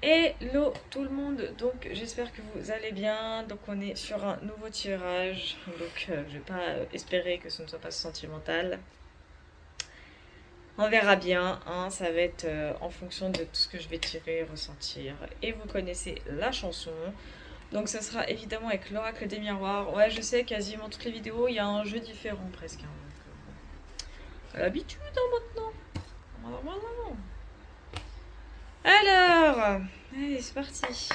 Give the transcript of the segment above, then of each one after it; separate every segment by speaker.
Speaker 1: Hello tout le monde, donc j'espère que vous allez bien. Donc on est sur un nouveau tirage, donc je vais pas espérer que ce ne soit pas sentimental. On verra bien, hein, ça va être en fonction de tout ce que je vais tirer, ressentir. Et vous connaissez la chanson, donc ça sera évidemment avec l'oracle des miroirs. Ouais, je sais, quasiment toutes les vidéos, il y a un jeu différent presque, hein, donc, bon. À l'habitude hein, maintenant. Voilà. Alors, allez, c'est parti.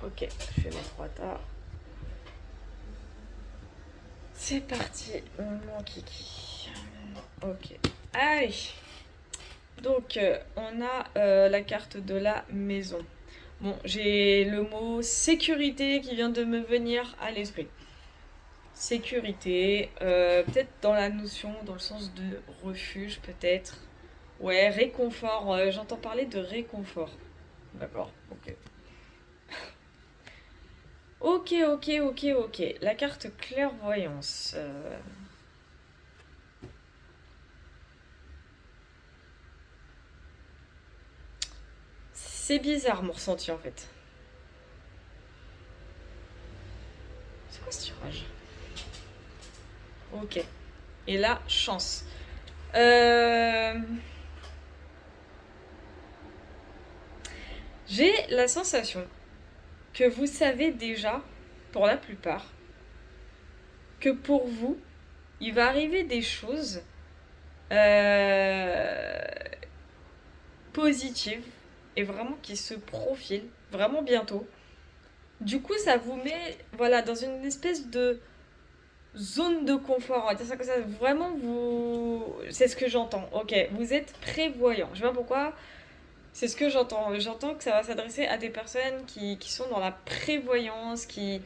Speaker 1: Ok, je fais mes 3 tas. C'est parti, mon kiki. Ok, allez. Donc, on a la carte de la maison. Bon, j'ai le mot sécurité qui vient de me venir à l'esprit. Sécurité, peut-être dans la notion, dans le sens de refuge, peut-être. Ouais, réconfort, j'entends parler de réconfort. D'accord, ok. Ok. La carte clairvoyance. C'est bizarre mon ressenti en fait. C'est quoi ce tirage? Ok. Et là, chance. Euh, J'ai la sensation que vous savez déjà, pour la plupart, que pour vous, il va arriver des choses euh, positives et vraiment qui se profilent vraiment bientôt. Du coup, ça vous met voilà, dans une espèce de zone de confort, on va dire ça comme ça. Vraiment, vous. C'est ce que j'entends. Ok, vous êtes prévoyant. Je sais pas pourquoi. C'est ce que j'entends. J'entends que ça va s'adresser à des personnes qui sont dans la prévoyance, qui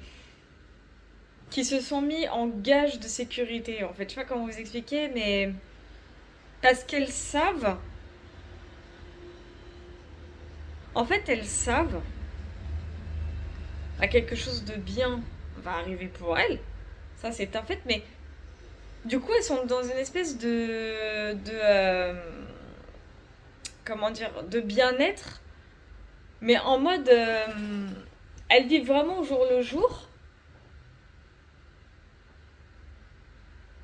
Speaker 1: se sont mis en gage de sécurité. En fait, je sais pas comment vous expliquer, mais parce qu'elles savent. En fait, elles savent à quelque chose de bien va arriver pour elles. Ça, c'est un fait, mais du coup, elles sont dans une espèce comment dire, de bien-être, mais en mode, elles vivent vraiment au jour le jour.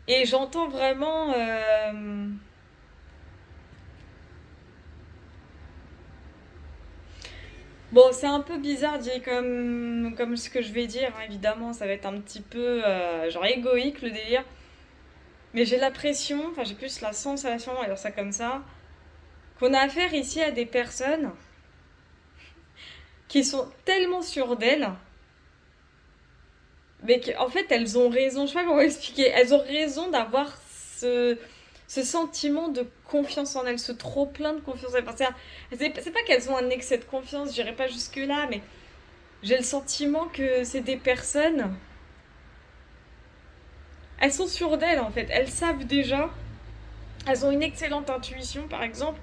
Speaker 1: Et j'entends vraiment, bon, c'est un peu bizarre dit comme ce que je vais dire, hein, évidemment, ça va être un petit peu, genre égoïque le délire. Mais j'ai l'impression, enfin j'ai plus la sensation, on va dire ça comme ça, qu'on a affaire ici à des personnes qui sont tellement sûres d'elles, mais qu'en fait elles ont raison, je sais pas comment expliquer, elles ont raison d'avoir ce sentiment de confiance en elles, ce trop plein de confiance en elles. Enfin, c'est pas qu'elles ont un excès de confiance, j'irai pas jusque là, mais j'ai le sentiment que c'est des personnes, elles sont sûres d'elles en fait, elles savent déjà, elles ont une excellente intuition par exemple,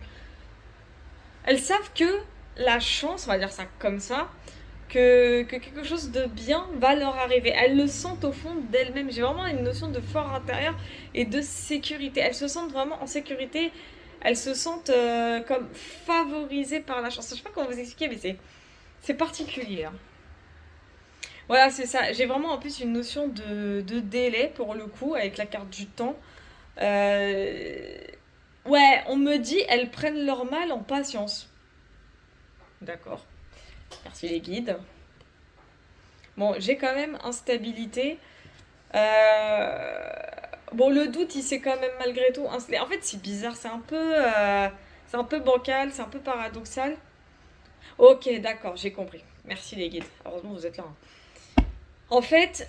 Speaker 1: elles savent que la chance, on va dire ça comme ça, que quelque chose de bien va leur arriver. Elles le sentent au fond d'elles-mêmes. J'ai vraiment une notion de fort intérieur et de sécurité. Elles se sentent vraiment en sécurité. Elles se sentent comme favorisées par la chance. Je sais pas comment vous expliquer, mais c'est particulier, hein. Voilà, c'est ça. J'ai vraiment en plus une notion de délai pour le coup avec la carte du temps. Euh, Ouais, on me dit elles prennent leur mal en patience. D'accord. Merci les guides. Bon, j'ai quand même instabilité. Euh, Bon, le doute, il s'est quand même malgré tout installé. En fait, c'est bizarre, c'est un peu bancal, c'est un peu paradoxal. Ok, d'accord, j'ai compris. Merci les guides. Heureusement, vous êtes là, hein. En fait,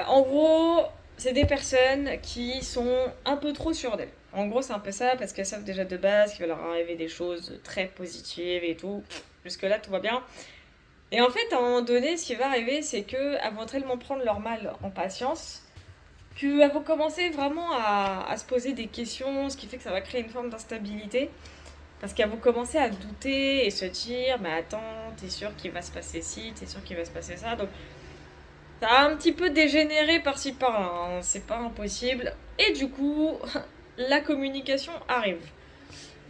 Speaker 1: en gros, c'est des personnes qui sont un peu trop sûres d'elles. En gros, c'est un peu ça, parce qu'elles savent déjà de base qu'il va leur arriver des choses très positives et tout. Jusque-là, tout va bien. Et en fait, à un moment donné, ce qui va arriver, c'est qu'elles vont tellement prendre leur mal en patience qu'elles vont commencer vraiment à se poser des questions, ce qui fait que ça va créer une forme d'instabilité. Parce qu'elles vont commencer à douter et se dire, mais attends, t'es sûr qu'il va se passer ci, t'es sûr qu'il va se passer ça. Donc ça a un petit peu dégénéré par-ci par-là, hein, c'est pas impossible. Et du coup, la communication arrive.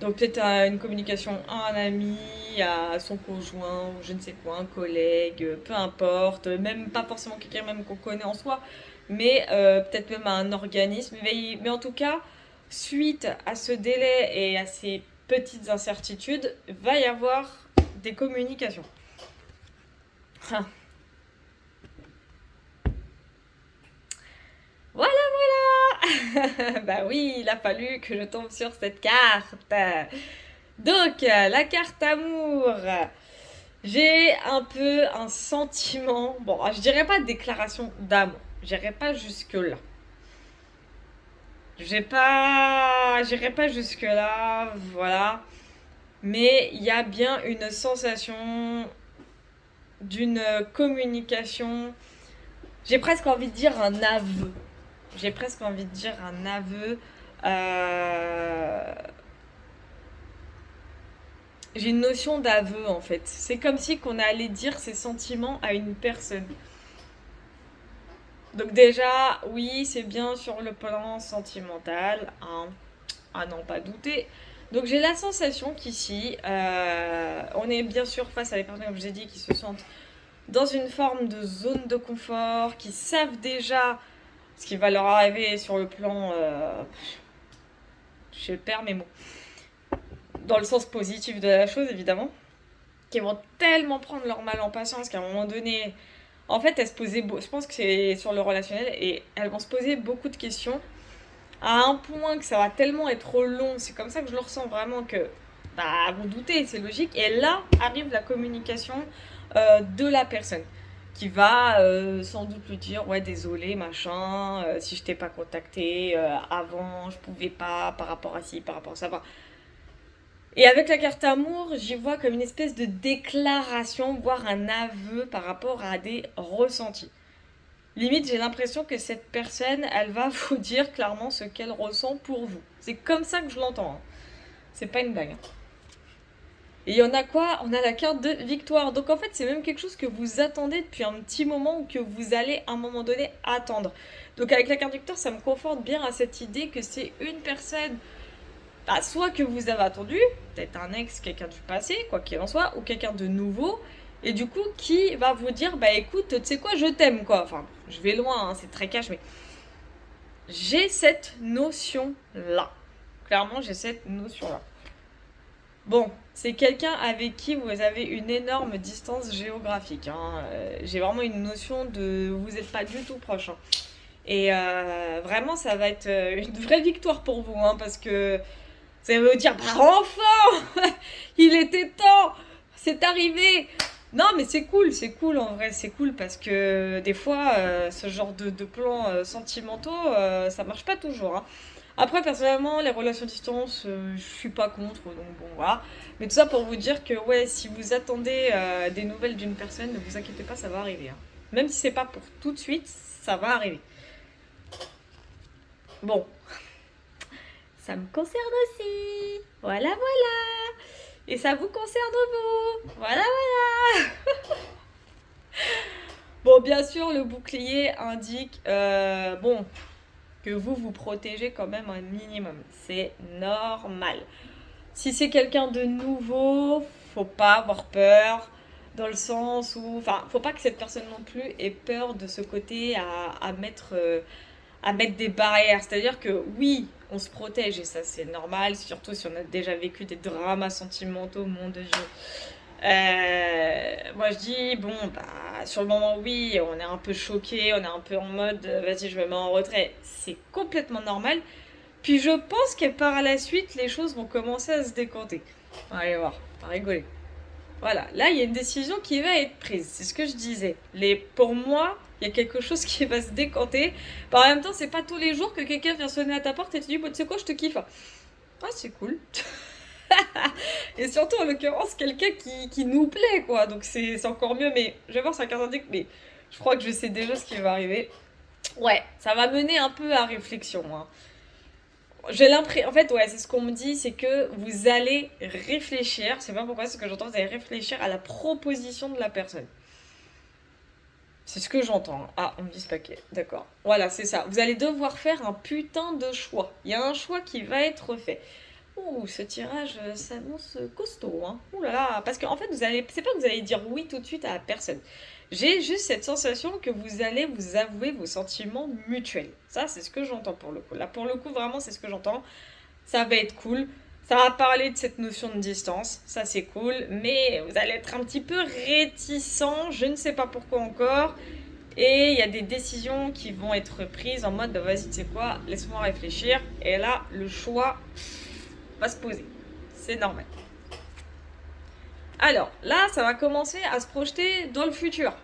Speaker 1: Donc peut-être à une communication à un ami, à son conjoint, ou je ne sais quoi, un collègue, peu importe, même pas forcément quelqu'un même qu'on connaît en soi, mais peut-être même à un organisme. Mais en tout cas, suite à ce délai et à ces petites incertitudes, va y avoir des communications. Ah, voilà, voilà. Bah oui, il a fallu que je tombe sur cette carte. Donc, la carte amour. J'ai un peu un sentiment, bon, je dirais pas déclaration d'amour, j'irai pas jusque-là. J'irai pas jusque-là, voilà. Mais il y a bien une sensation d'une communication. J'ai presque envie de dire un aveu. J'ai presque envie de dire un aveu. Euh, J'ai une notion d'aveu en fait. C'est comme si qu'on allait dire ses sentiments à une personne. Donc déjà, oui, c'est bien sur le plan sentimental, hein, à n'en pas douter. Donc j'ai la sensation qu'ici, on est bien sûr face à des personnes, comme je vous ai dit, qui se sentent dans une forme de zone de confort, qui savent déjà ce qui va leur arriver sur le plan... je perds mes mots. Dans le sens positif de la chose, évidemment. Qui vont tellement prendre leur mal en patience qu'à un moment donné... En fait, elles se posaient... Je pense que c'est sur le relationnel, et elles vont se poser beaucoup de questions à un point que ça va tellement être long, c'est comme ça que je le ressens vraiment que, bah, vous doutez, c'est logique. Et là arrive la communication de la personne qui va sans doute lui dire, ouais, désolé, machin, si je t'ai pas contacté avant, je pouvais pas, par rapport à ci, par rapport à ça. Et avec la carte amour, j'y vois comme une espèce de déclaration, voire un aveu par rapport à des ressentis. Limite, j'ai l'impression que cette personne, elle va vous dire clairement ce qu'elle ressent pour vous. C'est comme ça que je l'entends, hein. C'est pas une blague, hein. Et il y en a quoi? On a la carte de victoire. Donc en fait, c'est même quelque chose que vous attendez depuis un petit moment ou que vous allez à un moment donné attendre. Donc avec la carte de victoire, ça me conforte bien à cette idée que c'est une personne, bah, soit que vous avez attendu, peut-être un ex, quelqu'un du passé, quoi qu'il en soit, ou quelqu'un de nouveau, et du coup qui va vous dire, bah écoute, tu sais quoi, je t'aime, quoi. Enfin, je vais loin, hein, c'est très cash, mais j'ai cette notion-là. Clairement, j'ai cette notion-là. Bon, c'est quelqu'un avec qui vous avez une énorme distance géographique, hein. J'ai vraiment une notion de... Vous n'êtes pas du tout proche, hein. Et vraiment, ça va être une vraie victoire pour vous, hein, parce que ça veut dire, bah enfin il était temps, c'est arrivé. Non, mais c'est cool en vrai, c'est cool parce que des fois, ce genre de plans sentimentaux, ça marche pas toujours, hein. Après, personnellement, les relations à distance, je suis pas contre, donc bon, voilà. Mais tout ça pour vous dire que, ouais, si vous attendez des nouvelles d'une personne, ne vous inquiétez pas, ça va arriver, hein. Même si c'est pas pour tout de suite, ça va arriver. Bon, ça me concerne aussi. Voilà, voilà. Et ça vous concerne vous. Voilà, voilà. Bon, bien sûr, le bouclier indique, bon, que vous vous protégez quand même un minimum. C'est normal. Si c'est quelqu'un de nouveau, faut pas avoir peur. Dans le sens où, enfin, faut pas que cette personne non plus ait peur de ce côté à mettre des barrières. C'est-à-dire que oui, on se protège et ça c'est normal, surtout si on a déjà vécu des dramas sentimentaux, mon Dieu. Moi je dis, bon, bah, sur le moment, oui, on est un peu choqué, on est un peu en mode, vas-y, je me mets en retrait. C'est complètement normal. Puis je pense que par la suite, les choses vont commencer à se décanter. Allez voir, on va rigoler. Voilà, là, il y a une décision qui va être prise. C'est ce que je disais. Pour moi, il y a quelque chose qui va se décanter. Par en même temps, c'est pas tous les jours que quelqu'un vient sonner à ta porte et te dit, bon, tu sais quoi, je te kiffe. Ah, c'est cool. Et surtout, en l'occurrence, quelqu'un qui nous plaît, quoi. Donc c'est encore mieux. Mais je vais voir sur la carte indique, mais je crois que je sais déjà ce qui va arriver. Ouais, ça va mener un peu à réflexion, hein. J'ai l'impression, en fait, ouais, c'est ce qu'on me dit, c'est que vous allez réfléchir, c'est pas pourquoi, c'est ce que j'entends, vous allez réfléchir à la proposition de la personne. C'est ce que j'entends. Ah, on me dit ce paquet, d'accord. Voilà, c'est ça. Vous allez devoir faire un putain de choix. Il y a un choix qui va être fait. Ouh, ce tirage s'annonce costaud, hein. Ouh là là, parce qu'en fait, c'est pas que vous allez dire oui tout de suite à la personne. J'ai juste cette sensation que vous allez vous avouer vos sentiments mutuels. Ça, c'est ce que j'entends pour le coup. Là, pour le coup, vraiment, c'est ce que j'entends. Ça va être cool. Ça va parler de cette notion de distance. Ça, c'est cool. Mais vous allez être un petit peu réticent. Je ne sais pas pourquoi encore. Et il y a des décisions qui vont être prises en mode, bah, vas-y, tu sais quoi, laisse-moi réfléchir. Et là, le choix va se poser. C'est normal. Alors, là, ça va commencer à se projeter dans le futur.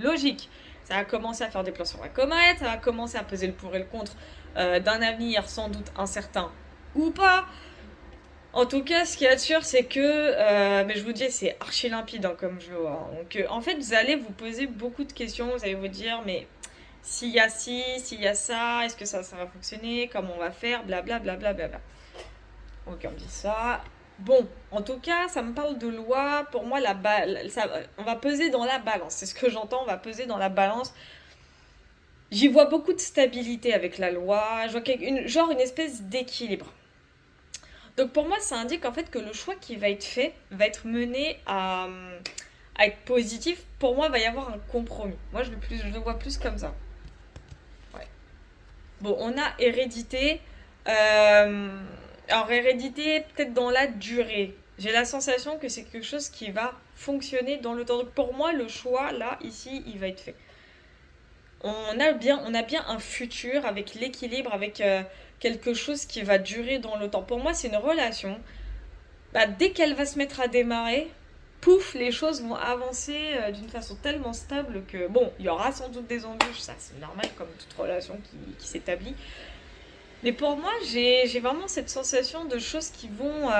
Speaker 1: Logique. Ça va commencer à faire des plans sur la comète, ça va commencer à peser le pour et le contre d'un avenir sans doute incertain ou pas. En tout cas, ce qu'il y a de sûr, c'est que, mais je vous dis, c'est archi limpide hein, comme jeu. Hein. Donc, en fait, vous allez vous poser beaucoup de questions. Vous allez vous dire, mais s'il y a ci, s'il y a ça, est-ce que ça va fonctionner, comment on va faire, blablabla. Bla, bla, bla, bla. Ok, on dit ça. Bon, en tout cas, ça me parle de loi. Pour moi, on va peser dans la balance. C'est ce que j'entends, on va peser dans la balance. J'y vois beaucoup de stabilité avec la loi. Je vois genre une espèce d'équilibre. Donc pour moi, ça indique en fait que le choix qui va être fait va être mené à être positif. Pour moi, il va y avoir un compromis. Moi, je le vois plus comme ça. Ouais. Bon, on a hérédité. Alors, hérédité, peut-être dans la durée. J'ai la sensation que c'est quelque chose qui va fonctionner dans le temps. Donc pour moi, le choix, là, ici, il va être fait. On a bien un futur avec l'équilibre, avec quelque chose qui va durer dans le temps. Pour moi, c'est une relation. Bah, dès qu'elle va se mettre à démarrer, pouf, les choses vont avancer d'une façon tellement stable que, bon, il y aura sans doute des embûches, ça c'est normal comme toute relation qui s'établit. Mais pour moi, j'ai vraiment cette sensation de choses qui vont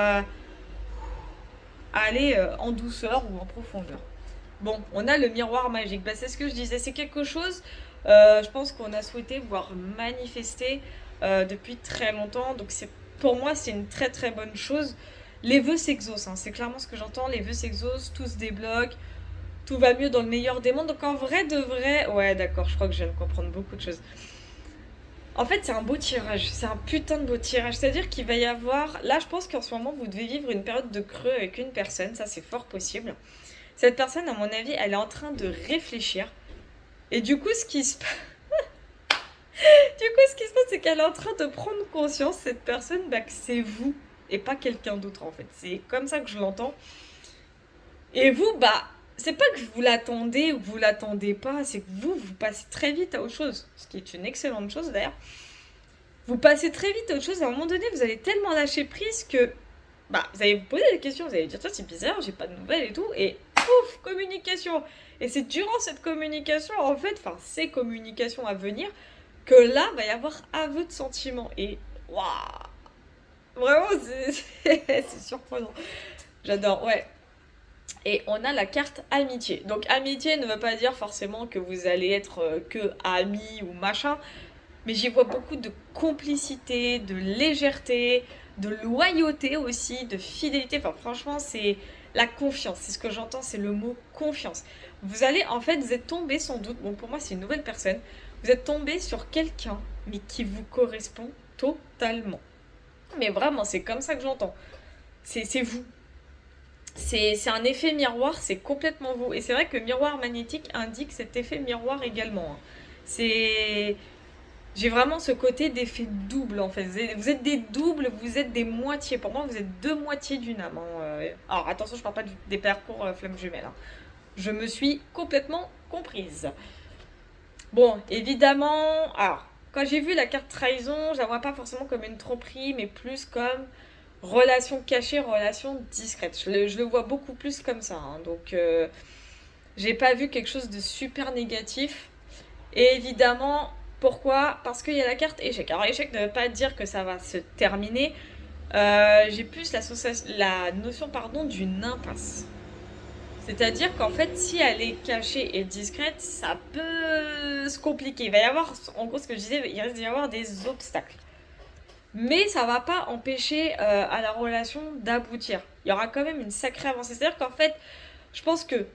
Speaker 1: aller en douceur ou en profondeur. Bon, on a le miroir magique. Bah, c'est ce que je disais. C'est quelque chose, je pense qu'on a souhaité voir manifester depuis très longtemps. Donc, pour moi, c'est une très très bonne chose. Les vœux s'exaucent. Hein. C'est clairement ce que j'entends. Les vœux s'exaucent, tout se débloque. Tout va mieux dans le meilleur des mondes. Donc, en vrai de vrai. Ouais, d'accord, je crois que je viens de comprendre beaucoup de choses. En fait, c'est un beau tirage. C'est un putain de beau tirage. C'est-à-dire qu'il va y avoir. Là, je pense qu'en ce moment, vous devez vivre une période de creux avec une personne. Ça, c'est fort possible. Cette personne, à mon avis, elle est en train de réfléchir. Et du coup, ce qui se passe, c'est qu'elle est en train de prendre conscience, cette personne, bah, que c'est vous et pas quelqu'un d'autre, en fait. C'est comme ça que je l'entends. Et vous, bah, c'est pas que vous l'attendez ou que vous l'attendez pas, c'est que vous passez très vite à autre chose. Ce qui est une excellente chose, d'ailleurs. Vous passez très vite à autre chose. À un moment donné, vous allez tellement lâcher prise que, bah, vous allez vous poser des questions. Vous allez dire, tiens, c'est bizarre, j'ai pas de nouvelles et tout. Et pouf, communication. Et c'est durant cette communication, en fait, enfin, ces communications à venir, que là, va y avoir aveu de sentiments. Et, waouh, vraiment, c'est surprenant. J'adore, ouais. Et on a la carte amitié. Donc, amitié ne veut pas dire forcément que vous allez être que amis ou machin. Mais j'y vois beaucoup de complicité, de légèreté, de loyauté aussi, de fidélité. Enfin, franchement, c'est la confiance. C'est ce que j'entends, c'est le mot confiance. Vous allez, en fait, vous êtes tombé sans doute, bon, pour moi, c'est une nouvelle personne. Vous êtes tombé sur quelqu'un, mais qui vous correspond totalement. Mais vraiment, c'est comme ça que j'entends. C'est vous. C'est un effet miroir, c'est complètement vous. Et c'est vrai que miroir magnétique indique cet effet miroir également. Hein. C'est j'ai vraiment ce côté d'effet double en fait. Vous êtes des doubles, vous êtes des moitiés. Pour moi, vous êtes deux moitiés d'une âme. Hein. Alors attention, je parle pas des parcours flammes jumelles. Hein. Je me suis complètement comprise. Bon, évidemment, alors quand j'ai vu la carte trahison, je la vois pas forcément comme une tromperie, mais plus comme relation cachée, relation discrète. Je le vois beaucoup plus comme ça. Hein. Donc, j'ai pas vu quelque chose de super négatif. Et évidemment, pourquoi? Parce qu'il y a la carte échec. Alors échec ne veut pas dire que ça va se terminer. J'ai plus la notion d'une impasse. C'est-à-dire qu'en fait, si elle est cachée et discrète, ça peut se compliquer. Il va y avoir, en gros ce que je disais, il risque d'y avoir des obstacles. Mais ça va pas empêcher à la relation d'aboutir. Il y aura quand même une sacrée avancée. C'est-à-dire qu'en fait, je pense que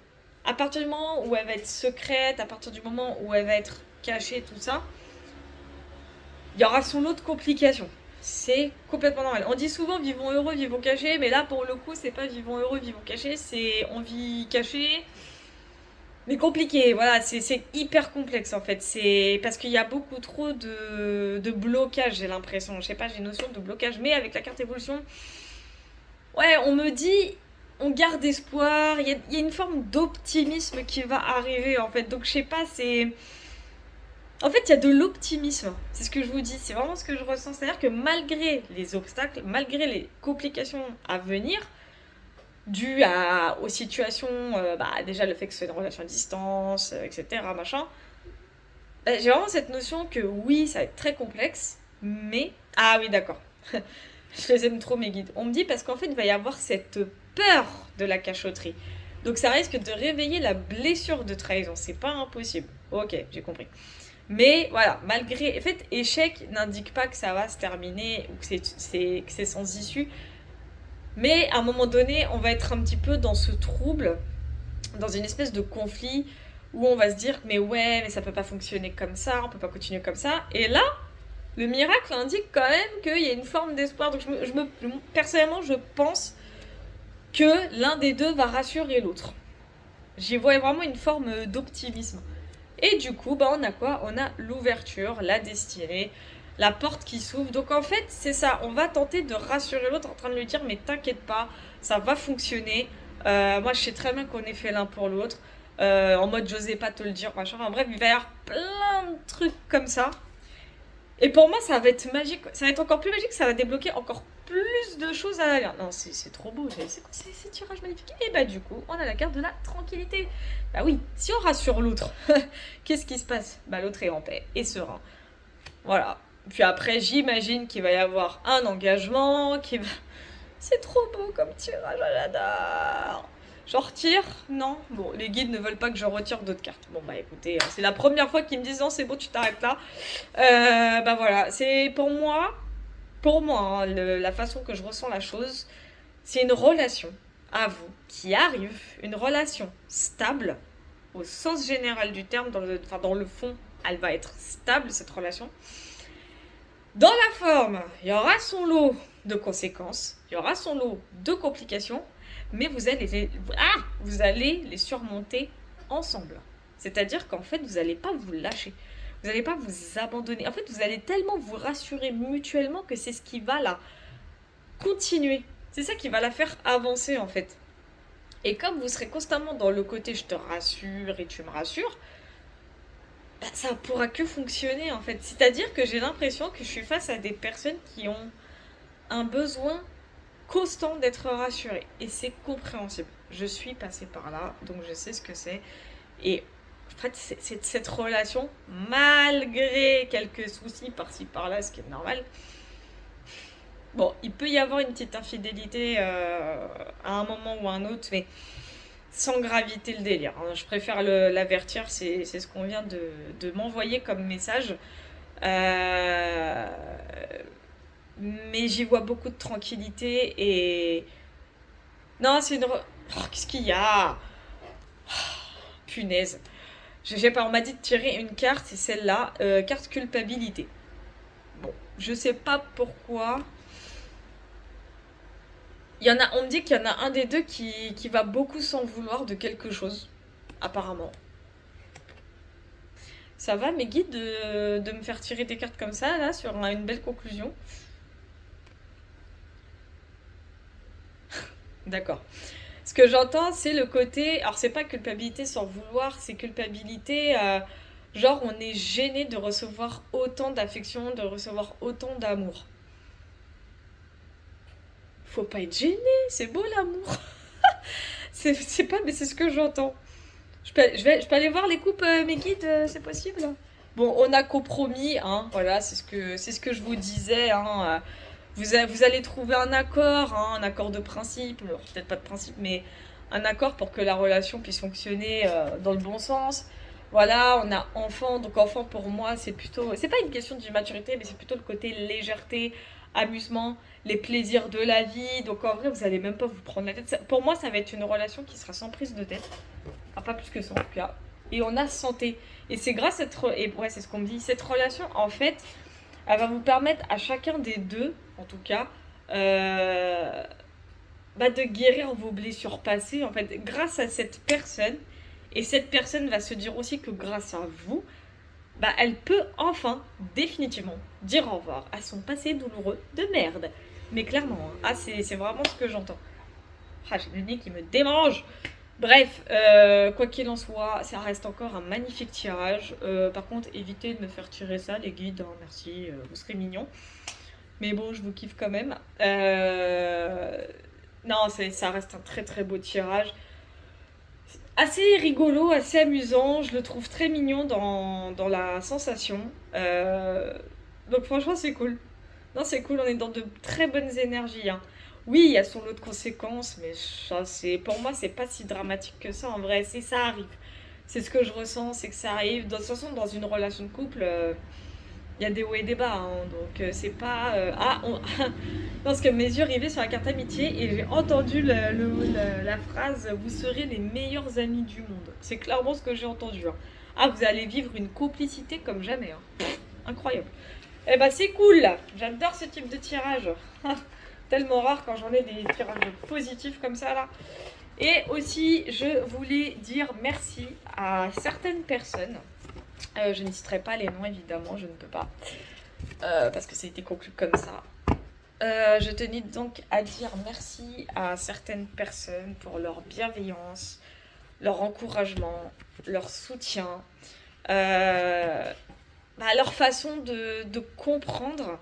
Speaker 1: à partir du moment où elle va être secrète, à partir du moment où elle va être cachée, tout ça, il y aura son lot de complications. C'est complètement normal. On dit souvent vivons heureux, vivons cachés, mais là pour le coup, c'est pas vivons heureux, vivons cachés, c'est on vit caché, mais compliqué. Voilà, c'est hyper complexe en fait. C'est parce qu'il y a beaucoup trop de blocage, j'ai l'impression. Je sais pas, j'ai une notion de blocage, mais avec la carte évolution, ouais, on me dit, on garde espoir. Il y a une forme d'optimisme qui va arriver en fait. Donc je sais pas, c'est. En fait, il y a de l'optimisme. C'est ce que je vous dis. C'est vraiment ce que je ressens. C'est-à-dire que malgré les obstacles, malgré les complications à venir, dues aux situations, déjà le fait que ce soit une relation à distance, etc., machin, j'ai vraiment cette notion que oui, ça va être très complexe, mais. Ah oui, d'accord. Je les aime trop, mes guides. On me dit parce qu'en fait, il va y avoir cette peur de la cachotterie. Donc ça risque de réveiller la blessure de trahison. C'est pas impossible. Ok, j'ai compris. Mais voilà, malgré. En fait, échec n'indique pas que ça va se terminer ou que c'est sans issue. Mais à un moment donné, on va être un petit peu dans ce trouble, dans une espèce de conflit où on va se dire mais ouais, mais ça peut pas fonctionner comme ça, on peut pas continuer comme ça. Et là, le miracle indique quand même qu'il y a une forme d'espoir. Donc personnellement, je pense que l'un des deux va rassurer l'autre. J'y vois vraiment une forme d'optimisme. Et du coup, on a quoi? On a l'ouverture, la destinée, la porte qui s'ouvre. Donc en fait, c'est ça. On va tenter de rassurer l'autre en train de lui dire mais t'inquiète pas, ça va fonctionner. Moi, je sais très bien qu'on est fait l'un pour l'autre. En mode, j'osais pas te le dire, machin. Enfin, bref, il va y avoir plein de trucs comme ça. Et pour moi, ça va être magique. Ça va être encore plus magique. Ça va débloquer encore plus de choses à la. Non, c'est trop beau. C'est quoi ces tirages magnifiques? Et bah, du coup, on a la carte de la tranquillité. Bah oui, si on rassure l'autre, qu'est-ce qui se passe? Bah, l'autre est en paix et serein. Voilà. Puis après, j'imagine qu'il va y avoir un engagement. C'est trop beau comme tirage, j'adore. J'en retire? Non. Bon, les guides ne veulent pas que je retire d'autres cartes. Bon, bah écoutez, c'est la première fois qu'ils me disent non, c'est bon, tu t'arrêtes là. Bah voilà, c'est pour moi, hein, la façon que je ressens la chose, c'est une relation à vous qui arrive, une relation stable, au sens général du terme, dans le fond, elle va être stable cette relation. Dans la forme, il y aura son lot de conséquences, il y aura son lot de complications, mais vous allez les surmonter ensemble. C'est-à-dire qu'en fait, vous n'allez pas vous lâcher. Vous n'allez pas vous abandonner. En fait, vous allez tellement vous rassurer mutuellement que c'est ce qui va la continuer. C'est ça qui va la faire avancer, en fait. Et comme vous serez constamment dans le côté je te rassure et tu me rassures, ça pourra que fonctionner, en fait. C'est-à-dire que j'ai l'impression que je suis face à des personnes qui ont un besoin constant d'être rassurées. Et c'est compréhensible. Je suis passée par là, donc je sais ce que c'est. Et en fait, c'est cette relation, malgré quelques soucis par-ci par-là, ce qui est normal. Bon, il peut y avoir une petite infidélité à un moment ou à un autre, mais sans gravité le délire. Hein. Je préfère l'avertir, c'est ce qu'on vient de m'envoyer comme message. Euh, mais j'y vois beaucoup de tranquillité et... Non, c'est une... Oh, qu'est-ce qu'il y a? Punaise. Je sais pas, on m'a dit de tirer une carte, c'est celle-là, carte culpabilité. Bon, je sais pas pourquoi. On me dit qu'il y en a un des deux qui va beaucoup s'en vouloir de quelque chose, apparemment. Ça va, mes guides, de me faire tirer des cartes comme ça, là, sur une belle conclusion. D'accord. Ce que j'entends, c'est le côté. Alors, c'est pas culpabilité sans vouloir, c'est culpabilité. Genre, on est gêné de recevoir autant d'affection, de recevoir autant d'amour. Faut pas être gêné, c'est beau l'amour. C'est pas, mais c'est ce que j'entends. Je peux aller voir les coupes, mes guides, c'est possible? Bon, on a compromis, hein, voilà, c'est ce que je vous disais, hein. Vous allez trouver un accord de principe, alors, peut-être pas de principe, mais un accord pour que la relation puisse fonctionner dans le bon sens. Voilà, on a enfant, donc enfant pour moi, c'est pas une question de maturité, mais c'est plutôt le côté légèreté, amusement, les plaisirs de la vie. Donc en vrai, vous allez même pas vous prendre la tête. Pour moi, ça va être une relation qui sera sans prise de tête. Ah, pas plus que ça en tout cas. Et on a santé. Et c'est grâce à et ouais, c'est ce qu'on me dit. Cette relation, en fait, elle va vous permettre à chacun des deux, en tout cas, euh, de guérir vos blessures passées, en fait, grâce à cette personne. Et cette personne va se dire aussi que grâce à vous, elle peut enfin, définitivement, dire au revoir à son passé douloureux de merde. Mais clairement, hein. Ah, c'est vraiment ce que j'entends. Ah, j'ai le nez qui me démange. Bref, quoi qu'il en soit, ça reste encore un magnifique tirage. Par contre, évitez de me faire tirer ça, les guides, hein, merci, vous serez mignons. Mais bon, je vous kiffe quand même. Non, ça reste un très très beau tirage. Assez rigolo, assez amusant, je le trouve très mignon dans la sensation. Donc franchement, c'est cool. Non, c'est cool, on est dans de très bonnes énergies, hein. Oui, il y a son lot de conséquences, mais ça, pour moi, c'est pas si dramatique que ça en vrai. Ça arrive. C'est ce que je ressens, c'est que ça arrive. De toute façon, dans une relation de couple, il y a des hauts et des bas, hein. Donc c'est pas. Parce que mes yeux rivaient sur la carte amitié et j'ai entendu la phrase vous serez les meilleurs amis du monde. C'est clairement ce que j'ai entendu, hein. Ah, vous allez vivre une complicité comme jamais, hein. Incroyable. Eh ben c'est cool, j'adore ce type de tirage. Tellement rare quand j'en ai des tirages positifs comme ça là. Et aussi, je voulais dire merci à certaines personnes. Je ne citerai pas les noms évidemment, je ne peux pas. Parce que ça a été conclu comme ça. Je tenais donc à dire merci à certaines personnes pour leur bienveillance, leur encouragement, leur soutien, leur façon de comprendre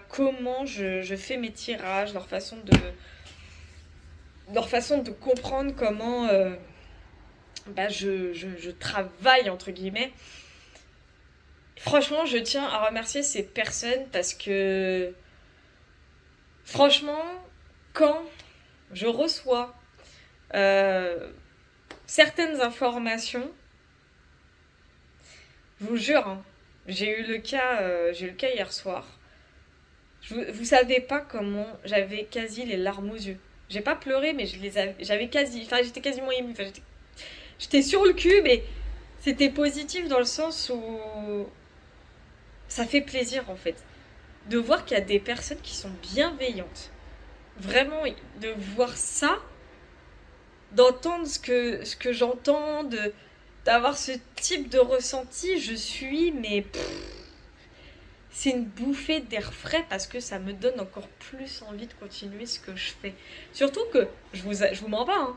Speaker 1: comment je fais mes tirages, leur façon de comprendre comment je travaille, entre guillemets. Franchement, je tiens à remercier ces personnes parce que, franchement, quand je reçois certaines informations, je vous jure, hein, j'ai eu le cas hier soir. Vous savez pas comment j'avais quasi les larmes aux yeux. J'ai pas pleuré, mais j'avais quasi, enfin j'étais quasiment émue. Enfin, j'étais sur le cul, mais c'était positif dans le sens où ça fait plaisir en fait de voir qu'il y a des personnes qui sont bienveillantes. Vraiment, de voir ça, d'entendre ce que j'entends, d'avoir ce type de ressenti, je suis, mais c'est une bouffée d'air frais parce que ça me donne encore plus envie de continuer ce que je fais. Surtout que, je vous mens pas, hein.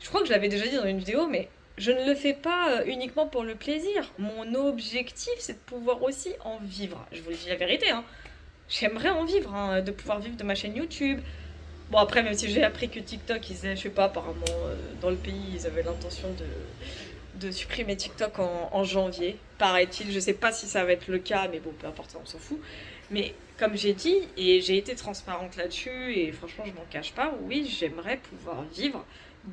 Speaker 1: Je crois que je l'avais déjà dit dans une vidéo, mais je ne le fais pas uniquement pour le plaisir. Mon objectif, c'est de pouvoir aussi en vivre. Je vous le dis la vérité, hein. J'aimerais en vivre, hein, de pouvoir vivre de ma chaîne YouTube. Bon, après, même si j'ai appris que TikTok, je sais pas, apparemment, dans le pays, ils avaient l'intention de supprimer TikTok en janvier, paraît-il. Je sais pas si ça va être le cas, mais bon, peu importe, on s'en fout. Mais comme j'ai dit, et j'ai été transparente là-dessus, et franchement, je m'en cache pas, oui, j'aimerais pouvoir vivre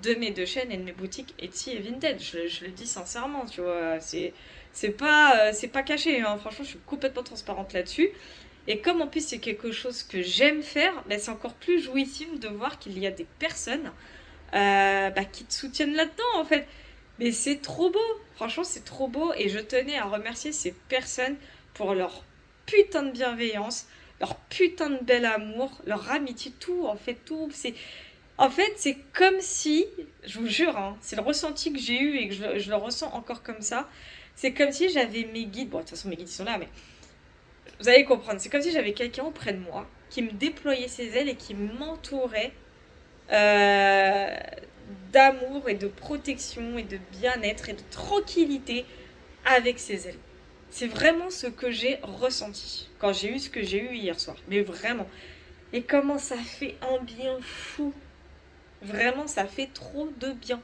Speaker 1: de mes deux chaînes et de mes boutiques Etsy et Vinted. Je le dis sincèrement, tu vois, c'est pas caché, hein. Franchement, je suis complètement transparente là-dessus. Et comme en plus c'est quelque chose que j'aime faire, c'est encore plus jouissif de voir qu'il y a des personnes qui te soutiennent là-dedans en fait. Mais c'est trop beau, franchement c'est trop beau et je tenais à remercier ces personnes pour leur putain de bienveillance, leur putain de bel amour, leur amitié, tout en fait, tout. En fait c'est comme si, je vous jure, hein, c'est le ressenti que j'ai eu et que je le ressens encore comme ça. C'est comme si j'avais mes guides, bon de toute façon mes guides ils sont là mais vous allez comprendre, c'est comme si j'avais quelqu'un auprès de moi qui me déployait ses ailes et qui m'entourait euh, d'amour et de protection et de bien-être et de tranquillité avec ses ailes. C'est vraiment ce que j'ai ressenti quand j'ai eu ce que j'ai eu hier soir. Mais vraiment. Et comment ça fait un bien fou. Vraiment, ça fait trop de bien.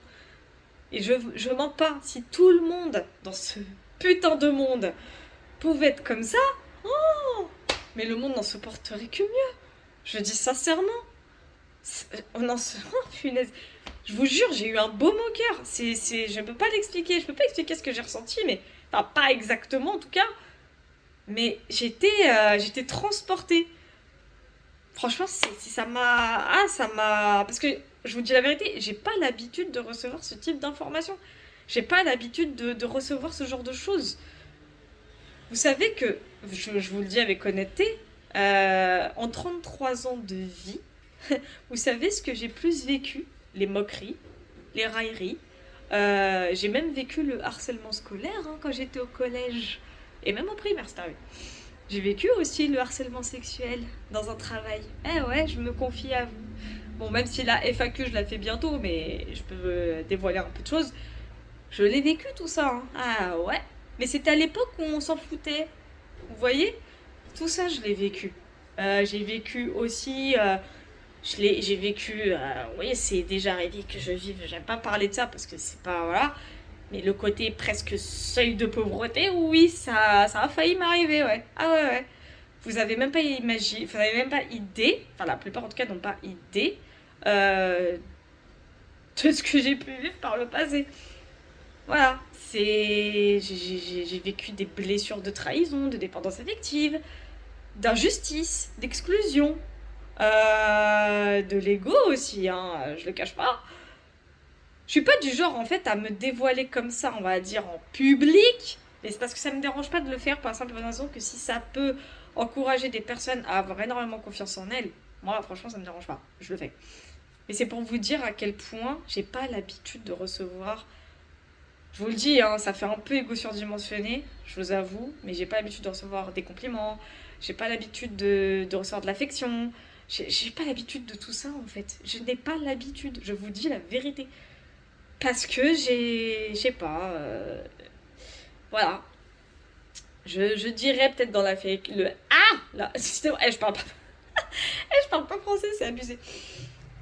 Speaker 1: Et je mens pas. Si tout le monde dans ce putain de monde pouvait être comme ça, oh, mais le monde n'en supporterait que mieux. Je dis sincèrement. On en se... Oh, punaise. Je vous jure, j'ai eu un baume au cœur. Je peux pas l'expliquer. Je peux pas expliquer ce que j'ai ressenti, mais... Enfin, pas exactement, en tout cas. Mais j'étais transportée. Franchement, ça m'a... Ah, ça m'a... Parce que, je vous dis la vérité, j'ai pas l'habitude de recevoir ce type d'informations. J'ai pas l'habitude de recevoir ce genre de choses. Vous savez que, je vous le dis avec honnêteté, en 33 ans de vie, vous savez ce que j'ai plus vécu? Les moqueries, les railleries. J'ai même vécu le harcèlement scolaire hein, quand j'étais au collège. Et même en primaire, c'est arrivé. J'ai vécu aussi le harcèlement sexuel dans un travail. Eh ouais, je me confie à vous. Bon, même si la FAQ, je la fais bientôt, mais je peux dévoiler un peu de choses. Je l'ai vécu tout ça. Hein. Ah ouais. Mais c'était à l'époque où on s'en foutait. Vous voyez? Tout ça, je l'ai vécu. J'ai vécu aussi... j'ai vécu... vous voyez, c'est déjà arrivé que je vive... J'aime pas parler de ça parce que c'est pas... Voilà. Mais le côté presque seuil de pauvreté, oui, ça a failli m'arriver, ouais. Ah ouais, ouais. Vous avez même pas imaginé... Vous avez même pas idée... Enfin, la plupart en tout cas n'ont pas idée... de ce que j'ai pu vivre par le passé. Voilà, j'ai vécu des blessures de trahison, de dépendance affective, d'injustice, d'exclusion, de l'ego aussi, hein, je le cache pas. Je suis pas du genre en fait à me dévoiler comme ça, on va dire en public, mais c'est parce que ça me dérange pas de le faire pour la simple raison que si ça peut encourager des personnes à avoir énormément confiance en elles, moi franchement ça me dérange pas, je le fais. Mais c'est pour vous dire à quel point j'ai pas l'habitude de recevoir. Je vous le dis, hein, ça fait un peu égo surdimensionné, je vous avoue, mais j'ai pas l'habitude de recevoir des compliments, j'ai pas l'habitude de recevoir de l'affection, j'ai pas l'habitude de tout ça en fait. Je n'ai pas l'habitude, je vous dis la vérité. Parce que je sais pas, voilà. Je dirais peut-être dans la fake, le ah là, je parle pas, je parle pas français, c'est abusé.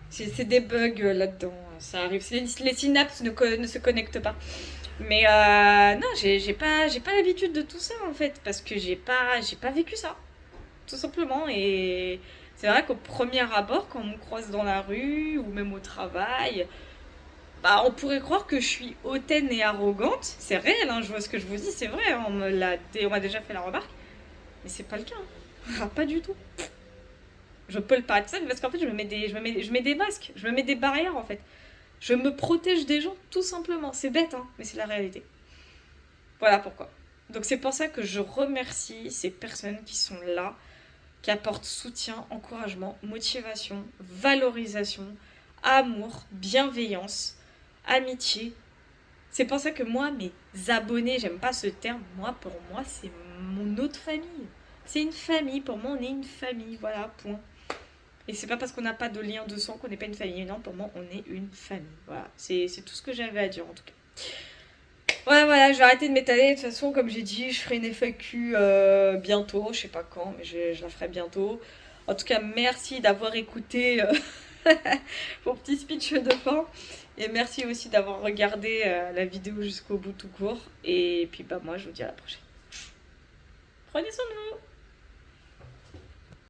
Speaker 1: C'est des bugs là-dedans, ça arrive, les synapses ne se connectent pas. Mais non, j'ai pas l'habitude de tout ça en fait, parce que j'ai pas vécu ça, tout simplement. Et c'est vrai qu'au premier abord, quand on me croise dans la rue ou même au travail, bah on pourrait croire que je suis hautaine et arrogante. C'est réel, hein, je vois ce que je vous dis, c'est vrai, hein, on m'a déjà fait la remarque, mais c'est pas le cas. Hein. Pas du tout. Je peux le paraître ça, parce qu'en fait, je mets des masques, je me mets des barrières en fait. Je me protège des gens, tout simplement. C'est bête, hein, mais c'est la réalité. Voilà pourquoi. Donc c'est pour ça que je remercie ces personnes qui sont là, qui apportent soutien, encouragement, motivation, valorisation, amour, bienveillance, amitié. C'est pour ça que moi, mes abonnés, j'aime pas ce terme, moi, pour moi, c'est mon autre famille. C'est une famille, pour moi, on est une famille, voilà, point. Et c'est pas parce qu'on n'a pas de lien de sang qu'on n'est pas une famille, non, pour moi, on est une famille. Voilà, c'est tout ce que j'avais à dire en tout cas. Ouais, voilà, je vais arrêter de m'étaler. De toute façon, comme j'ai dit, je ferai une FAQ bientôt. Je sais pas quand, mais je la ferai bientôt. En tout cas, merci d'avoir écouté mon petit speech de fin. Et merci aussi d'avoir regardé la vidéo jusqu'au bout tout court. Et puis, bah, moi, je vous dis à la prochaine. Prenez soin de vous.